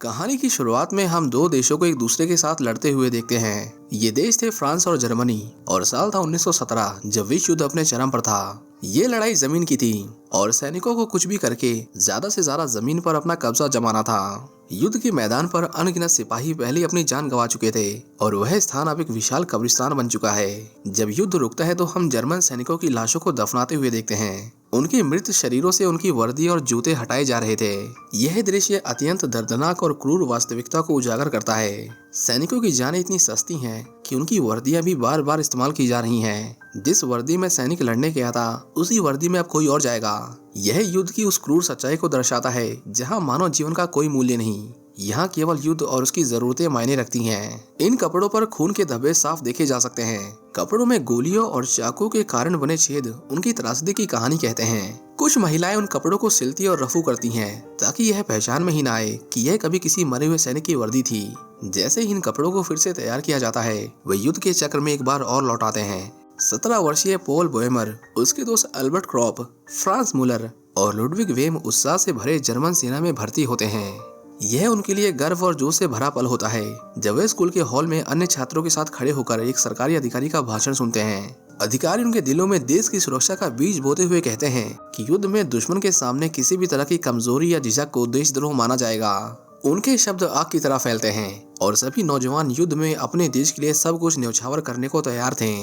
कहानी की शुरुआत में हम दो देशों को एक दूसरे के साथ लड़ते हुए देखते हैं। ये देश थे फ्रांस और जर्मनी और साल था 1917 जब विश्व युद्ध अपने चरम पर था। ये लड़ाई जमीन की थी और सैनिकों को कुछ भी करके ज्यादा से ज्यादा जमीन पर अपना कब्जा जमाना था। युद्ध के मैदान पर अनगिनत सिपाही पहले अपनी जान गंवा चुके थे और वह स्थान अब एक विशाल कब्रिस्तान बन चुका है। जब युद्ध रुकता है तो हम जर्मन सैनिकों की लाशों को दफनाते हुए देखते हैं। उनके मृत शरीरों से उनकी वर्दी और जूते हटाए जा रहे थे। यह दृश्य अत्यंत दर्दनाक और क्रूर वास्तविकता को उजागर करता है। सैनिकों की जानें इतनी सस्ती हैं कि उनकी वर्दियां भी बार बार इस्तेमाल की जा रही हैं। जिस वर्दी में सैनिक लड़ने गया था उसी वर्दी में अब कोई और जाएगा। यह युद्ध की उस क्रूर सच्चाई को दर्शाता है जहां मानव जीवन का कोई मूल्य नहीं। यहाँ केवल युद्ध और उसकी जरूरतें मायने रखती हैं। इन कपड़ों पर खून के धब्बे साफ देखे जा सकते हैं। कपड़ों में गोलियों और चाकू के कारण बने छेद उनकी त्रासदी की कहानी कहते हैं। कुछ महिलाएं उन कपड़ों को सिलती और रफू करती हैं ताकि यह पहचान में ही न आए कि यह कभी किसी मरे हुए सैनिक की वर्दी थी। जैसे ही इन कपड़ों को फिर से तैयार किया जाता है वे युद्ध के चक्र में एक बार और लौट आते हैं। 17 वर्षीय पॉल बोहेमर, उसके दोस्त अल्बर्ट क्रॉप, फ्रांस मुलर और लुडविग वेम उत्साह से भरे जर्मन सेना में भर्ती होते हैं। यह उनके लिए गर्व और जोश से भरा पल होता है जब वे स्कूल के हॉल में अन्य छात्रों के साथ खड़े होकर एक सरकारी अधिकारी का भाषण सुनते हैं। अधिकारी उनके दिलों में देश की सुरक्षा का बीज बोते हुए कहते हैं कि युद्ध में दुश्मन के सामने किसी भी तरह की कमजोरी या झिझक को देशद्रोह माना जाएगा। उनके शब्द आग की तरह फैलते हैं और सभी नौजवान युद्ध में अपने देश के लिए सब कुछ न्यौछावर करने को तैयार थे।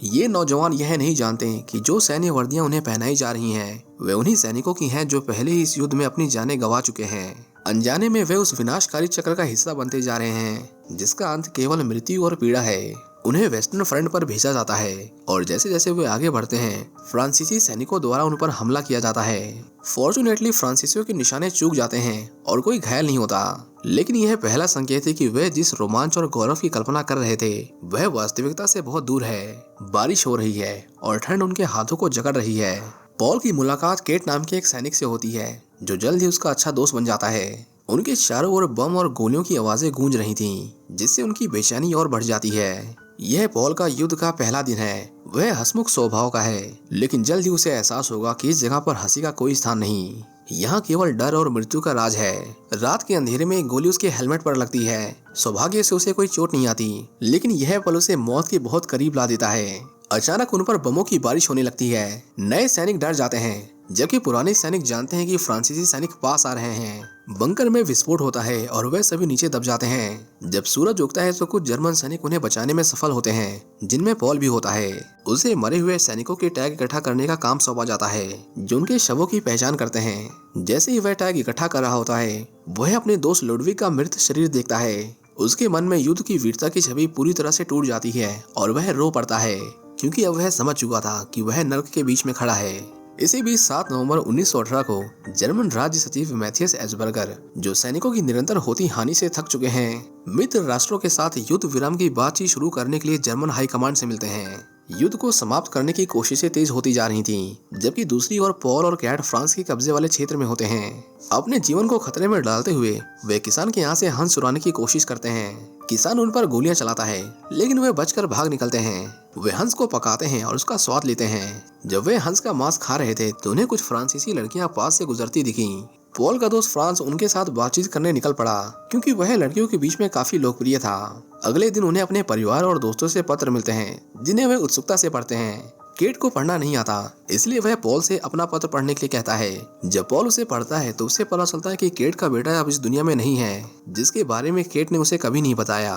ये नौजवान यह नहीं जानते कि जो सैन्य वर्दियां उन्हें पहनाई जा रही हैं वे उन्हीं सैनिकों की हैं जो पहले ही इस युद्ध में अपनी जानें गंवा चुके हैं। अनजाने में वे उस विनाशकारी चक्र का हिस्सा बनते जा रहे हैं जिसका अंत केवल मृत्यु और पीड़ा है। उन्हें वेस्टर्न फ्रंट पर भेजा जाता है और जैसे जैसे वे आगे बढ़ते हैं फ्रांसीसी सैनिकों द्वारा उन पर हमला किया जाता है। फॉर्चुनेटली फ्रांसीसियों के निशाने चूक जाते हैं और कोई घायल नहीं होता, लेकिन यह पहला संकेत है कि वे जिस रोमांच और गौरव की कल्पना कर रहे थे वह वास्तविकता से बहुत दूर है। बारिश हो रही है और ठंड उनके हाथों को जकड़ रही है। पॉल की मुलाकात केट नाम के एक सैनिक से होती है जो जल्द ही उसका अच्छा दोस्त बन जाता है। उनके चारों ओर बम और गोलियों की आवाजें गूंज रही थीं, जिससे उनकी बेचैनी और बढ़ जाती है। यह पॉल का युद्ध का पहला दिन है। वह हंसमुख स्वभाव का है, लेकिन जल्द ही उसे एहसास होगा कि इस जगह पर हंसी का कोई स्थान नहीं। यहाँ केवल डर और मृत्यु का राज है। रात के अंधेरे में एक गोली उसके हेलमेट पर लगती है। सौभाग्य से उसे कोई चोट नहीं आती, लेकिन यह पल उसे मौत के बहुत करीब ला देता है। अचानक उन पर बमों की बारिश होने लगती है। नए सैनिक डर जाते हैं जबकि पुराने सैनिक जानते हैं कि फ्रांसीसी सैनिक पास आ रहे हैं। बंकर में विस्फोट होता है और वे सभी नीचे दब जाते हैं। जब सूरज उगता है तो कुछ जर्मन सैनिक उन्हें बचाने में सफल होते हैं, जिनमें पॉल भी होता है। उसे मरे हुए सैनिकों के टैग इकट्ठा करने का काम सौंपा जाता है जो उनके शवों की पहचान करते हैं। जैसे ही वह टैग इकट्ठा कर रहा होता है वह अपने दोस्त लुडविग का मृत शरीर देखता है। उसके मन में युद्ध की वीरता की छवि पूरी तरह से टूट जाती है और वह रो पड़ता है क्योंकि अब वह समझ चुका था कि वह नर्क के बीच में खड़ा है। इसी बीच 7 नवंबर 1918 को जर्मन राज्य सचिव मैथियस एस्बर्गर, जो सैनिकों की निरंतर होती हानि से थक चुके हैं, मित्र राष्ट्रों के साथ युद्ध विराम की बातचीत शुरू करने के लिए जर्मन हाई कमांड से मिलते हैं। युद्ध को समाप्त करने की कोशिशें तेज होती जा रही थीं, जबकि दूसरी ओर पॉल और कैट फ्रांस के कब्जे वाले क्षेत्र में होते हैं। अपने जीवन को खतरे में डालते हुए वे किसान के यहाँ से हंस चुराने की कोशिश करते हैं। किसान उन पर गोलियां चलाता है, लेकिन वे बचकर भाग निकलते हैं। वे हंस को पकाते हैं और उसका स्वाद लेते हैं। जब वे हंस का मांस खा रहे थे तो उन्हें कुछ फ्रांसीसी लड़कियां पास से गुजरती दिखीं। पॉल का दोस्त फ्रांस उनके साथ बातचीत करने निकल पड़ा क्योंकि वह लड़कियों के बीच में काफी लोकप्रिय था। अगले दिन उन्हें अपने परिवार और दोस्तों से पत्र मिलते हैं जिन्हें वे उत्सुकता से पढ़ते हैं। केट को पढ़ना नहीं आता, इसलिए वह पॉल से अपना पत्र पढ़ने के लिए कहता है। जब पॉल उसे पढ़ता है तो उसे पता चलता है कि केट का बेटा अब इस दुनिया में नहीं है, जिसके बारे में केट ने उसे कभी नहीं बताया।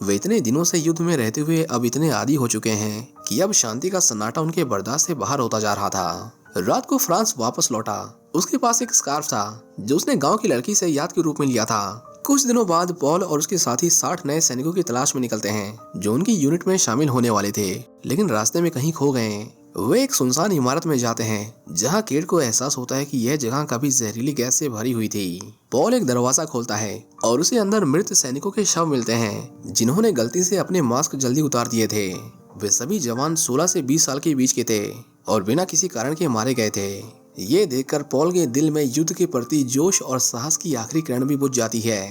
वे इतने दिनों से युद्ध में रहते हुए अब इतने आदी हो चुके हैं कि अब शांति का सन्नाटा उनके बर्दाश्त से बाहर होता जा रहा था। रात को फ्रांस वापस लौटा। उसके पास एक स्कार्फ था जो उसने गांव की लड़की से याद के रूप में लिया था। कुछ दिनों बाद पॉल और उसके साथी 60 नए सैनिकों की तलाश में निकलते हैं जो उनकी यूनिट में शामिल होने वाले थे, लेकिन रास्ते में कहीं खो गए। वे एक सुनसान इमारत में जाते हैं जहां केट को एहसास होता है कि यह जगह कभी जहरीली गैस से भरी हुई थी। पॉल एक दरवाजा खोलता है और उसे अंदर मृत सैनिकों के शव मिलते हैं जिन्होंने गलती से अपने मास्क जल्दी उतार दिए थे। वे सभी जवान 16 से 20 साल के बीच के थे और बिना किसी कारण के मारे गए थे। ये देखकर पॉल के दिल में युद्ध के प्रति जोश और साहस की आखिरी किरण भी बुझ जाती है।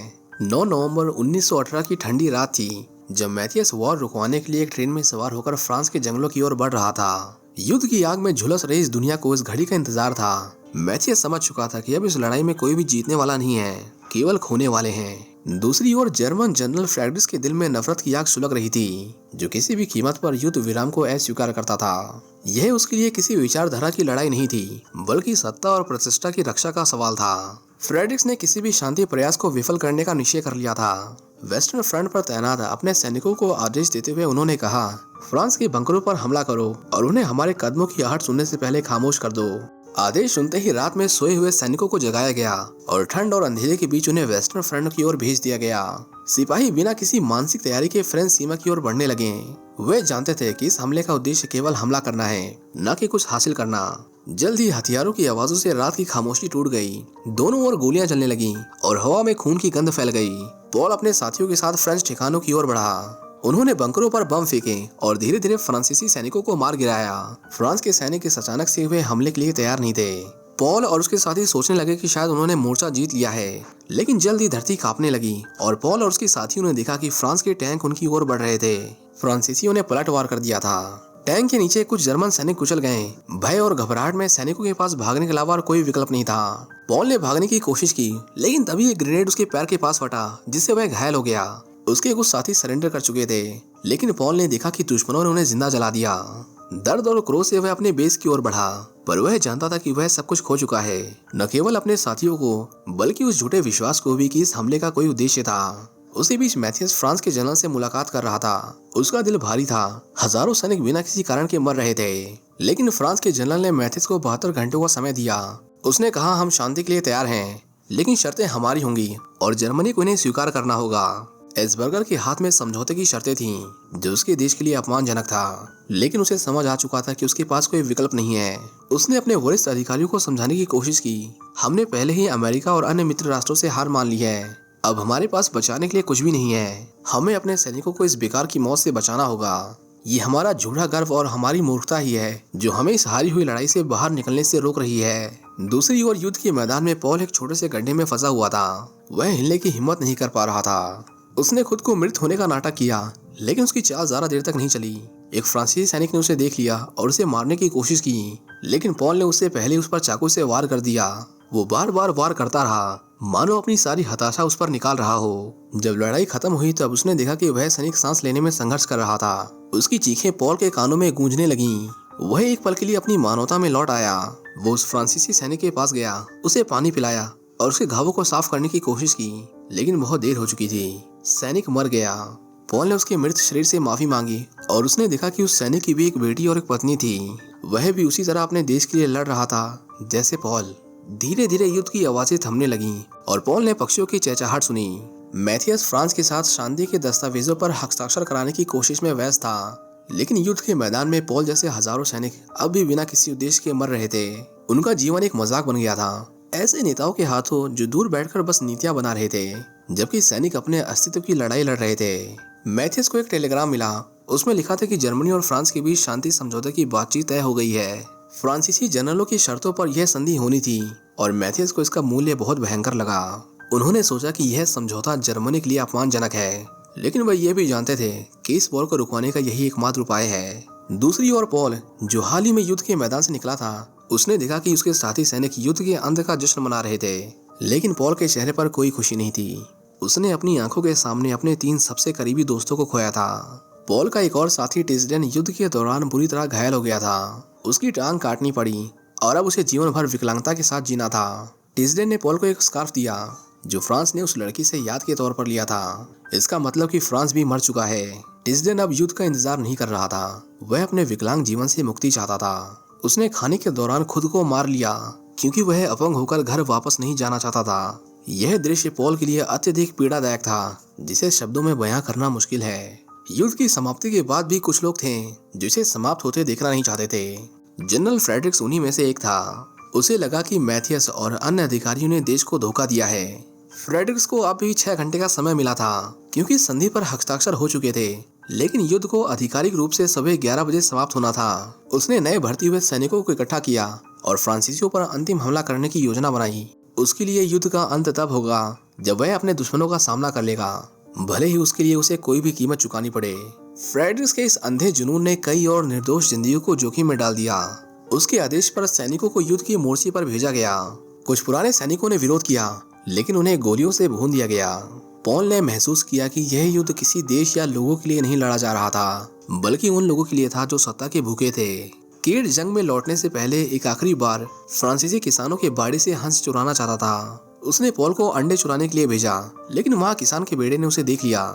9 नवंबर 1918 की ठंडी रात थी जब मैथियस वॉर रुकवाने के लिए एक ट्रेन में सवार होकर फ्रांस के जंगलों की ओर बढ़ रहा था। युद्ध की आग में झुलस रही इस दुनिया को इस घड़ी का इंतजार था। मैथियस समझ चुका था कि अब इस लड़ाई में कोई भी जीतने वाला नहीं है। केवल खोने वाले हैं। दूसरी ओर जर्मन जनरल फ्रेडरिक्स के दिल में नफरत की आग सुलग रही थी, जो किसी भी कीमत पर युद्ध विराम को अस्वीकार करता था। यह उसके लिए किसी विचारधारा की लड़ाई नहीं थी, बल्कि सत्ता और प्रतिष्ठा की रक्षा का सवाल था। फ्रेडरिक्स ने किसी भी शांति प्रयास को विफल करने का निश्चय कर लिया था। वेस्टर्न फ्रंट पर तैनात अपने सैनिकों को आदेश देते हुए उन्होंने कहा, फ्रांस के बंकरों पर हमला करो और उन्हें हमारे कदमों की आहट सुनने से पहले खामोश कर दो। आदेश सुनते ही रात में सोए हुए सैनिकों को जगाया गया और ठंड और अंधेरे के बीच उन्हें वेस्टर्न फ्रंट की ओर भेज दिया गया। सिपाही बिना किसी मानसिक तैयारी के फ्रेंच सीमा की ओर बढ़ने लगे। वे जानते थे कि इस हमले का उद्देश्य केवल हमला करना है, न कि कुछ हासिल करना। जल्द ही हथियारों की आवाजों से रात की खामोशी टूट गई। दोनों ओर गोलियां चलने लगीं और हवा में खून की गंध फैल गई। पॉल अपने साथियों के साथ फ्रेंच ठिकानों की ओर बढ़ा। उन्होंने बंकरों पर बम फेंके और धीरे धीरे फ्रांसीसी सैनिकों को मार गिराया। फ्रांस के सैनिक इस अचानक से हुए हमले के लिए तैयार नहीं थे। पॉल और उसके साथी सोचने लगे कि शायद उन्होंने मोर्चा जीत लिया है, लेकिन जल्द ही धरती कांपने लगी और पॉल और उसके साथियों ने देखा कि फ्रांस के टैंक उनकी ओर बढ़ रहे थे। फ्रांसीसियों ने पलटवार कर दिया था। टैंक के नीचे कुछ जर्मन सैनिक कुचल गए। भय और घबराहट में सैनिकों के पास भागने के अलावा कोई विकल्प नहीं था। पॉल ने भागने की कोशिश की, लेकिन तभी एक ग्रेनेड उसके पैर के पास फटा, जिससे वह घायल हो गया। उसके कुछ साथी सरेंडर कर चुके थे, लेकिन पॉल ने देखा कि दुश्मनों ने उन्हें जिंदा जला दिया। दर्द और क्रोध से वह अपने बेस की ओर बढ़ा, पर वह जानता था कि वह सब कुछ खो चुका है। न केवल अपने साथियों को, बल्कि उस झूठे विश्वास को भी कि इस हमले का कोई उद्देश्य था। उसी बीच मैथियस फ्रांस के जनरल से मुलाकात कर रहा था। उसका दिल भारी था। हजारों सैनिक बिना किसी कारण के मर रहे थे, लेकिन फ्रांस के जनरल ने मैथियस को 72 घंटों का समय दिया। उसने कहा, हम शांति के लिए तैयार हैं, लेकिन शर्तें हमारी होंगी और जर्मनी को इन्हें स्वीकार करना होगा। एस्बर्गर के हाथ में समझौते की शर्तें थीं, जो उसके देश के लिए अपमानजनक था, लेकिन उसे समझ आ चुका था कि उसके पास कोई विकल्प नहीं है। उसने अपने वरिष्ठ अधिकारियों को समझाने की कोशिश की, हमने पहले ही अमेरिका और अन्य मित्र राष्ट्रों से हार मान ली है। अब हमारे पास बचाने के लिए कुछ भी नहीं है। हमें अपने सैनिकों को इस बेकार की मौत से बचाना होगा। ये हमारा झूठा गर्व और हमारी मूर्खता ही है जो हमें इस हारी हुई लड़ाई से बाहर निकलने से रोक रही है। दूसरी ओर युद्ध के मैदान में पॉल एक छोटे से गड्ढे में फंसा हुआ था। वह हिलने की हिम्मत नहीं कर पा रहा था। उसने खुद को मृत होने का नाटक किया, लेकिन उसकी चाल ज्यादा देर तक नहीं चली। एक फ्रांसीसी सैनिक ने उसे देख लिया और उसे मारने की कोशिश की, लेकिन पॉल ने उससे पहले उस पर चाकू से वार कर दिया। वो बार बार वार करता रहा, मानो अपनी सारी हताशा उस पर निकाल रहा हो। जब लड़ाई खत्म हुई तब उसने देखा कि वह सैनिक सांस लेने में संघर्ष कर रहा था। उसकी चीखें पॉल के कानों में गूंजने लगीं। वह एक पल के लिए अपनी मानवता में लौट आया। वो उस फ्रांसीसी सैनिक के पास गया, उसे पानी पिलाया और उसके घावों को साफ करने की कोशिश की, लेकिन बहुत देर हो चुकी थी। सैनिक मर गया। पॉल ने उसके मृत शरीर से माफी मांगी और उसने देखा कि उस सैनिक की भी एक बेटी और एक पत्नी थी। वह भी उसी तरह अपने देश के लिए लड़ रहा था जैसे पॉल। धीरे धीरे युद्ध की आवाजें थमने लगीं और पॉल ने पक्षियों की चहचहाहट सुनी। मैथियस फ्रांस के साथ शांति के दस्तावेजों पर हस्ताक्षर कराने की कोशिश में व्यस्त था, लेकिन युद्ध के मैदान में पॉल जैसे हजारों सैनिक अब भी बिना किसी उद्देश्य के मर रहे थे। उनका जीवन एक मजाक बन गया था, ऐसे नेताओं के हाथों जो दूर बैठकर बस नीतियां बना रहे थे, जबकि सैनिक अपने अस्तित्व की लड़ाई लड़ रहे थे। मैथियस को एक टेलीग्राम मिला। उसमें लिखा था कि जर्मनी और फ्रांस के बीच शांति समझौते की बातचीत तय हो गई है। फ्रांसीसी जनरलों की शर्तों पर यह संधि होनी थी और मैथियस को इसका मूल्य बहुत भयंकर लगा। उन्होंने सोचा कि यह समझौता जर्मनी के लिए अपमानजनक है, लेकिन वह यह भी जानते थे कि इस वॉर को रुकवाने का यही एकमात्र उपाय है। दूसरी ओर पॉल, जो हाल ही में युद्ध के मैदान से निकला था, उसने देखा कि उसके साथी सैनिक युद्ध के अंत का जश्न मना रहे थे, लेकिन पॉल के चेहरे पर कोई खुशी नहीं थी। उसने अपनी आंखों के सामने अपने 3 सबसे करीबी दोस्तों को खोया था। पॉल का एक और साथी टिस्डेन युद्ध के दौरान बुरी तरह घायल हो गया था। उसकी टांग काटनी पड़ी और अब उसे जीवन भर विकलांगता के साथ जीना था। टिस्डेन ने पॉल को एक स्कार्फ दिया जो फ्रांस ने उस लड़की से याद के तौर पर लिया था। इसका मतलब कि फ्रांस भी मर चुका है। टिस्डेन अब युद्ध का इंतजार नहीं कर रहा था। वह अपने विकलांग जीवन से मुक्ति चाहता था। उसने खाने के दौरान खुद को मार लिया क्योंकि वह अपंग होकर घर वापस नहीं जाना चाहता था। यह दृश्य पॉल के लिए अत्यधिक पीड़ादायक था, जिसे शब्दों में बयां करना मुश्किल है। युद्ध की समाप्ति के बाद भी कुछ लोग थे जो इसे समाप्त होते देखना नहीं चाहते थे। जनरल फ्रेडरिक्स उन्हीं में से एक था। उसे लगा कि मैथियस और अन्य अधिकारियों ने देश को धोखा दिया है। फ्रेडरिक्स को अब भी 6 घंटे का समय मिला था क्योंकि संधि पर हस्ताक्षर हो चुके थे, लेकिन युद्ध को आधिकारिक रूप से सुबह 11 बजे समाप्त होना था। उसने नए भर्ती हुए सैनिकों को इकट्ठा किया और फ्रांसीसियों पर अंतिम हमला करने की योजना बनाई। उसके लिए युद्ध का अंत तब होगा जब वह अपने दुश्मनों का सामना कर लेगा, भले ही उसके लिए उसे कोई भी कीमत चुकानी पड़े। फ्रेडरिक्स के इस अंधे जुनून ने कई और निर्दोष जिंदगियों को जोखिम में डाल दिया। उसके आदेश पर सैनिकों को युद्ध के मोर्चे पर भेजा गया। कुछ पुराने सैनिकों ने विरोध किया, लेकिन उन्हें गोलियों से भून दिया गया। पॉल ने महसूस किया कि यह युद्ध किसी देश या लोगों के लिए नहीं लड़ा जा रहा था, बल्कि उन लोगों के लिए था जो सत्ता के भूखे थे। केट जंग में लौटने से पहले एक आखिरी बार फ्रांसीसी किसानों के बाड़े से हंस चुराना चाहता था। उसने पॉल को अंडे चुराने के लिए भेजा, लेकिन वहाँ किसान के बेटे ने उसे देख लिया।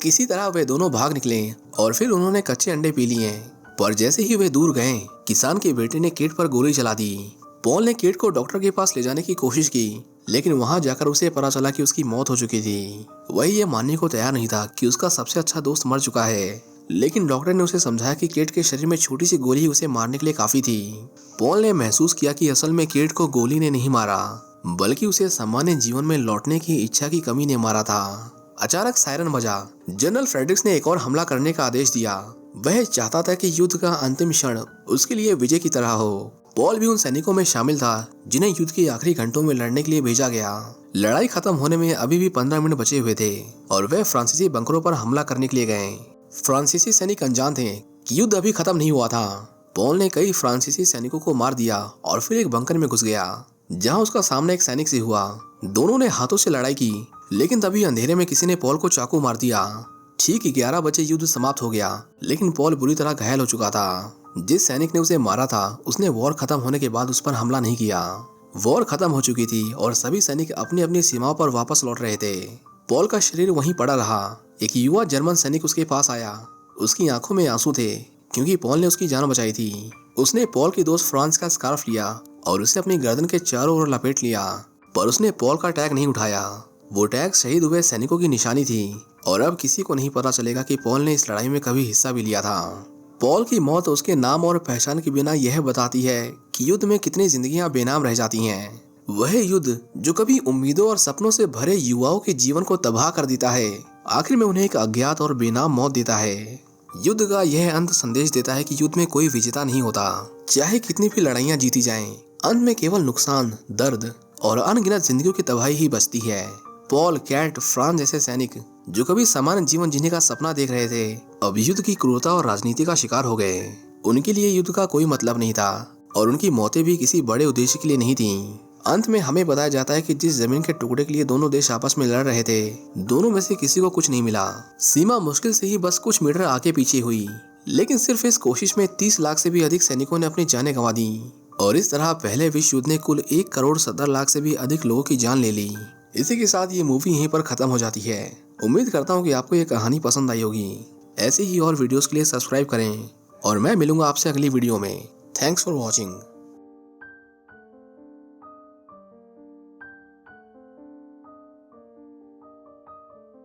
किसी तरह वे दोनों भाग निकले और फिर उन्होंने कच्चे अंडे पी लिए। पर जैसे ही वे दूर गए, किसान के बेटे ने केट पर गोली चला दी। पॉल ने केट को डॉक्टर के पास ले जाने की कोशिश की, लेकिन वहां जाकर उसे पता चला कि उसकी मौत हो चुकी थी। वही ये मानने को तैयार नहीं था कि उसका सबसे अच्छा दोस्त मर चुका है, लेकिन डॉक्टर ने उसे समझाया कि केट के शरीर में छोटी सी गोली उसे मारने के लिए काफी थी। पॉल ने महसूस किया कि असल में केट को गोली ने नहीं मारा, बल्कि उसे सामान्य जीवन में लौटने की इच्छा की कमी ने मारा था। अचानक सायरन बजा। जनरल फ्रेडरिक्स ने एक और हमला करने का आदेश दिया। वह चाहता था कि युद्ध का अंतिम क्षण उसके लिए विजय की तरह हो। पॉल भी उन सैनिकों में शामिल था जिन्हें युद्ध के आखिरी घंटों में लड़ने के लिए भेजा गया। लड़ाई खत्म होने में अभी भी 15 मिनट बचे हुए थे और वे फ्रांसीसी बंकरों पर हमला करने के लिए गए। फ्रांसीसी सैनिक अनजान थे कि युद्ध अभी खत्म नहीं हुआ था। पॉल ने कई फ्रांसीसी सैनिकों को मार दिया और फिर एक बंकर में घुस गया, जहां उसका सामना एक सैनिक से हुआ। दोनों ने हाथों से लड़ाई की, लेकिन तभी अंधेरे में किसी ने पॉल को चाकू मार दिया। ठीक 11 बजे युद्ध समाप्त हो गया, लेकिन पॉल बुरी तरह घायल हो चुका था। जिस सैनिक ने उसे मारा था, उसने वॉर खत्म होने के बाद उस पर हमला नहीं किया। वॉर खत्म हो चुकी थी और सभी सैनिक अपनी अपनी सीमाओं पर वापस लौट रहे थे। पॉल का शरीर वहीं पड़ा रहा। एक युवा जर्मन सैनिक उसके पास आया। उसकी आंखों में आंसू थे, क्योंकि पॉल ने उसकी जान बचाई थी। उसने पॉल की दोस्त फ्रांस का स्कार्फ लिया और उसे अपनी गर्दन के चारों ओर लपेट लिया, पर उसने पॉल का टैग नहीं उठाया। वो टैग शहीद हुए सैनिकों की निशानी थी और अब किसी को नहीं पता चलेगा कि पॉल ने इस लड़ाई में कभी हिस्सा भी लिया था। पॉल की मौत उसके नाम और पहचान के बिना यह बताती है कि युद्ध में कितनी जिंदगियां बेनाम रह जाती हैं। वह युद्ध जो कभी उम्मीदों और सपनों से भरे युवाओं के जीवन को तबाह कर देता है, आखिर में उन्हें एक अज्ञात और बेनाम मौत देता है। युद्ध का यह अंत संदेश देता है कि युद्ध में कोई विजेता नहीं होता। चाहे कितनी भी लड़ाइयां जीती जाएं, अंत में केवल नुकसान, दर्द और अनगिनत जिंदगियों की तबाही ही बचती है। पॉल, कैट, फ्रांस जैसे सैनिक जो कभी सामान्य जीवन जीने का सपना देख रहे थे, अब युद्ध की क्रूरता और राजनीति का शिकार हो गए। उनके लिए युद्ध का कोई मतलब नहीं था और उनकी मौतें भी किसी बड़े उद्देश्य के लिए नहीं थीं। अंत में हमें बताया जाता है कि जिस जमीन के टुकड़े के लिए दोनों देश आपस में लड़ रहे थे, दोनों में से किसी को कुछ नहीं मिला। सीमा मुश्किल से ही बस कुछ मीटर आगे पीछे हुई, लेकिन सिर्फ इस कोशिश में 30 लाख से भी अधिक सैनिकों ने अपनी जानें गंवा दी और इस तरह पहले विश्व युद्ध ने कुल 1,70,00,000 से भी अधिक लोगों की जान ले ली। इसी के साथ ये मूवी यहीं पर खत्म हो जाती है। उम्मीद करता हूँ कि आपको ये कहानी पसंद आई होगी। ऐसे ही और वीडियोस के लिए सब्सक्राइब करें और मैं मिलूंगा आपसे अगली वीडियो में। Thanks for watching.